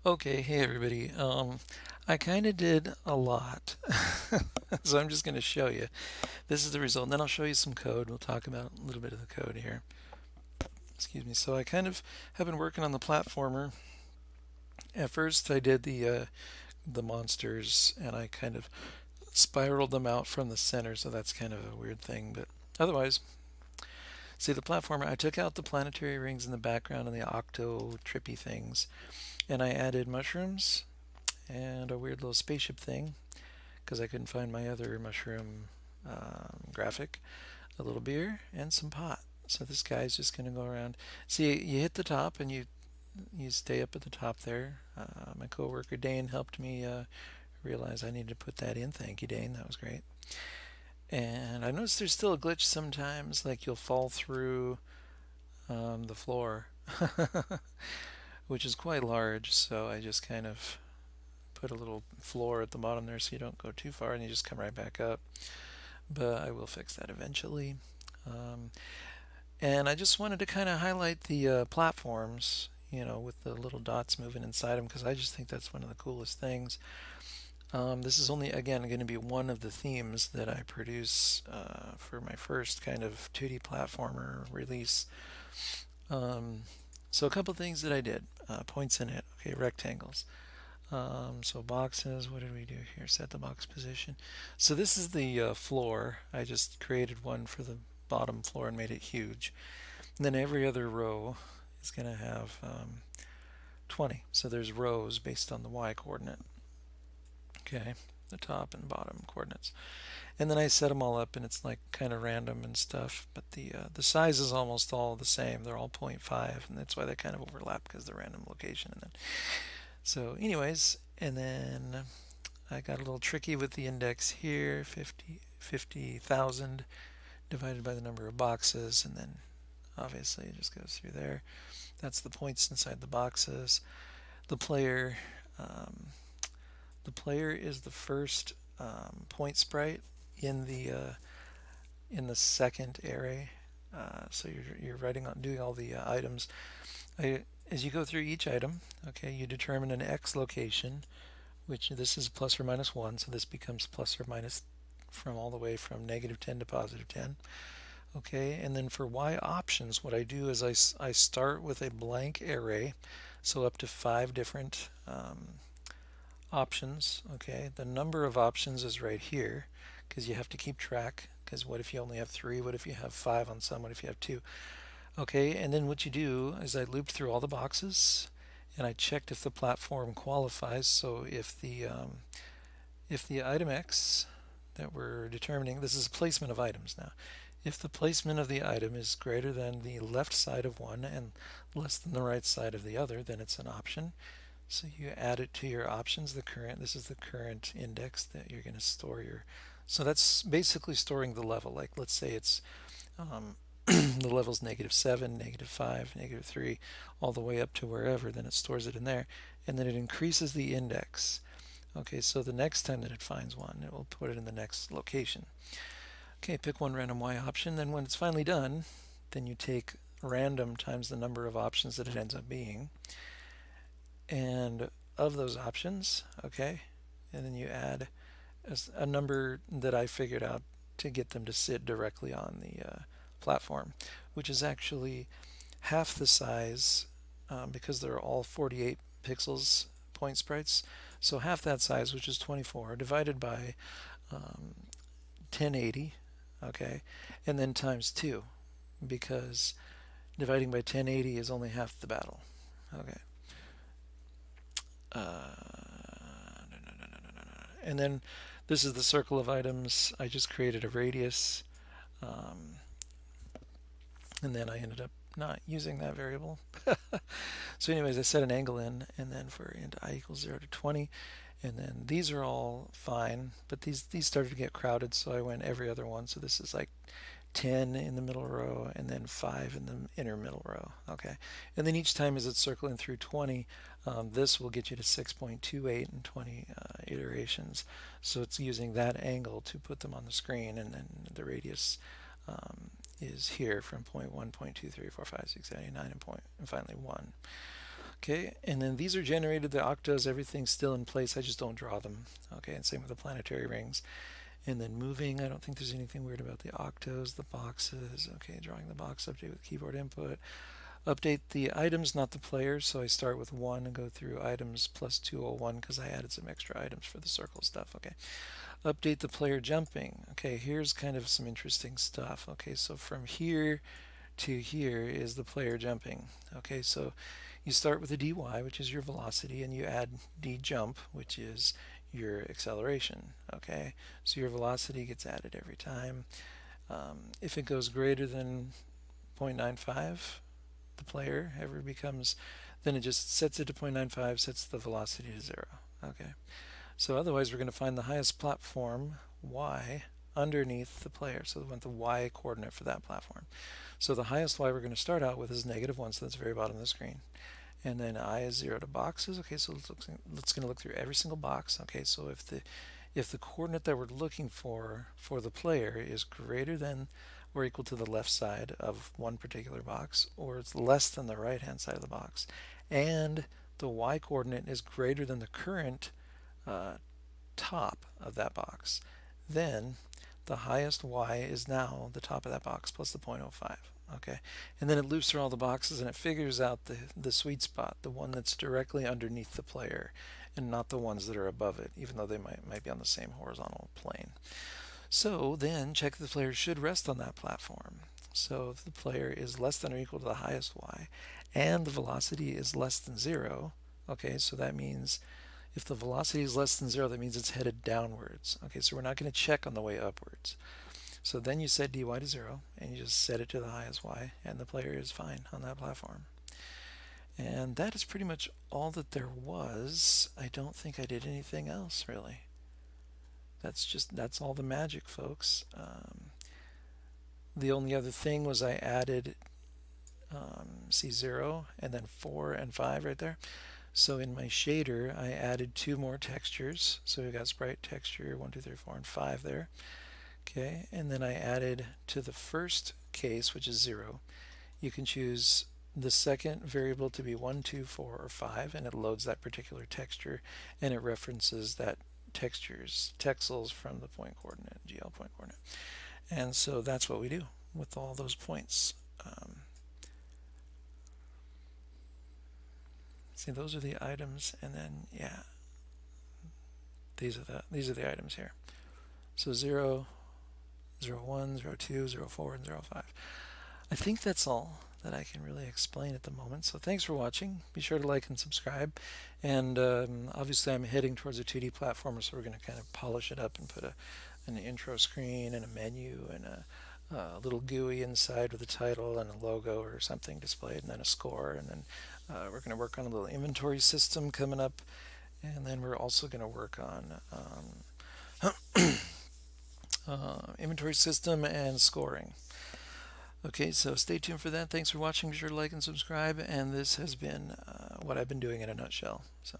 Okay, hey everybody. I kind of did a lot, so I'm just going to show you. This is the result, and then I'll show you some code. We'll talk about a little bit of the code here. Excuse me. So I kind of have been working on the platformer. At first, I did the monsters, and I kind of spiraled them out from the center, so that's kind of a weird thing. But otherwise, see the platformer. I took out the planetary rings in the background and the octo trippy things, and I added mushrooms and a weird little spaceship thing because I couldn't find my other mushroom graphic, a little beer, and some pot. So this guy's just going to go around. See, you hit the top and you stay up at the top there. My coworker Dane helped me realize I needed to put that in. Thank you, Dane. That was great. And I noticed there's still a glitch sometimes, like you'll fall through the floor, which is quite large. So I just kind of put a little floor at the bottom there so you don't go too far and you just come right back up. But I will fix that eventually. Um, and I just wanted to kind of highlight the platforms, with the little dots moving inside them because I just think that's one of the coolest things. This is only, again, going to be one of the themes that I produce for my first kind of 2D platformer release. Um, so a couple things that I did. Points in it. Okay, rectangles. So boxes, what did we do here? Set the box position. So this is the floor. I just created one for the bottom floor and made it huge. And then every other row is going to have 20. So there's rows based on the y coordinate. Okay, the top and bottom coordinates. And then I set them all up, and it's like kind of random and stuff. But the size is almost all the same. They're all 0.5, and that's why they kind of overlap because the random location. And then so, anyways, and then I got a little tricky with the index here, 50,000 divided by the number of boxes, and then obviously it just goes through there. That's the points inside the boxes. The player, um, the player is the first point sprite in the second array. So you're writing on doing all the items. As you go through each item, okay, you determine an x location, which this is plus or minus 1, so this becomes plus or minus from all the way from negative 10 to positive 10. Okay, and then for y options, what I do is I start with a blank array, so up to 5 different options. Okay, the number of options is right here because you have to keep track. Because what if you only have 3? What if you have 5 on some? What if you have 2? Okay, and then what you do is I looped through all the boxes and I checked if the platform qualifies. So if the item X that we're determining, this is placement of items now. If the placement of the item is greater than the left side of one and less than the right side of the other, then it's an option. So you add it to your options. This is the current index that you're going to store your. So that's basically storing the level. Like let's say it's the level's -7, -5, -3, all the way up to wherever. Then it stores it in there, and then it increases the index. Okay, so the next time that it finds one, it will put it in the next location. Okay, pick one random Y option. Then when it's finally done, then you take random times the number of options that it ends up being. And of those options, okay, and then you add a number that I figured out to get them to sit directly on the platform, which is actually half the size because they're all 48 pixels point sprites. So half that size, which is 24, divided by 1080, okay, and then times 2 because dividing by 1080 is only half the battle. Okay. And then this is the circle of items. I just created a radius, um, and then I ended up not using that variable. So anyways, I set an angle in, and then for int I equals 0 to 20, and then these are all fine, but these started to get crowded, so I went every other one. So this is like 10 in the middle row and then 5 in the inner middle row. Okay, and then each time as it's circling through 20, this will get you to 6.28 in 20 iterations. So it's using that angle to put them on the screen, and then the radius is here from point 1, point 2, 3, 4, 5, 6, 7, 8, 9, and finally 1. Okay, and then these are generated, the octas, everything's still in place, I just don't draw them. Okay, and same with the planetary rings. And then moving, I don't think there's anything weird about the octos, the boxes. Okay, drawing the box, update with keyboard input. Update the items, not the players, so I start with 1 and go through items plus 201 because I added some extra items for the circle stuff. Okay, update the player jumping. Okay, here's kind of some interesting stuff. Okay, so from here to here is the player jumping. Okay, so you start with a dy, which is your velocity, and you add d jump, which is your acceleration. Okay, so your velocity gets added every time. If it goes greater than 0.95, the player ever becomes, then it just sets it to 0.95, sets the velocity to 0. Okay, so otherwise we're going to find the highest platform, y, underneath the player. So we want the y coordinate for that platform. So the highest y we're going to start out with is -1, so that's the very bottom of the screen. And then I is 0 to boxes. Okay, so let's going to look through every single box. Okay, so if the coordinate that we're looking for the player is greater than or equal to the left side of one particular box, or it's less than the right hand side of the box, and the y coordinate is greater than the current top of that box, then the highest y is now the top of that box plus the 0.05. Okay, and then it loops through all the boxes and it figures out the sweet spot, the one that's directly underneath the player and not the ones that are above it, even though they might be on the same horizontal plane. So then check the player should rest on that platform. So if the player is less than or equal to the highest y and the velocity is less than 0, okay, so that means if the velocity is less than 0, that means it's headed downwards. Okay, so we're not going to check on the way upwards. So then you set dy to 0, and you just set it to the highest y, and the player is fine on that platform. And that is pretty much all that there was. I don't think I did anything else, really. That's all the magic, folks. The only other thing was I added C0 and then 4 and 5 right there. So in my shader, I added 2 more textures. So we got sprite texture 1, 2, 3, 4, and 5 there. Okay, and then I added to the first case, which is 0, you can choose the second variable to be 1, 2, 4, or 5, and it loads that particular texture, and it references that texels from the point coordinate, GL point coordinate. And so that's what we do with all those points. See, those are the items, and then yeah, these are the items here. So 0, 01, 02, 04, and 05. I think that's all that I can really explain at the moment. So thanks for watching. Be sure to like and subscribe. And obviously I'm heading towards a 2D platformer, so we're going to kind of polish it up and put an intro screen and a menu and a little GUI inside with a title and a logo or something displayed, and then a score. And then we're going to work on a little inventory system coming up. And then we're also going to work on inventory system and scoring. Okay, so stay tuned for that. Thanks for watching. Be sure to like and subscribe. And this has been what I've been doing in a nutshell. So.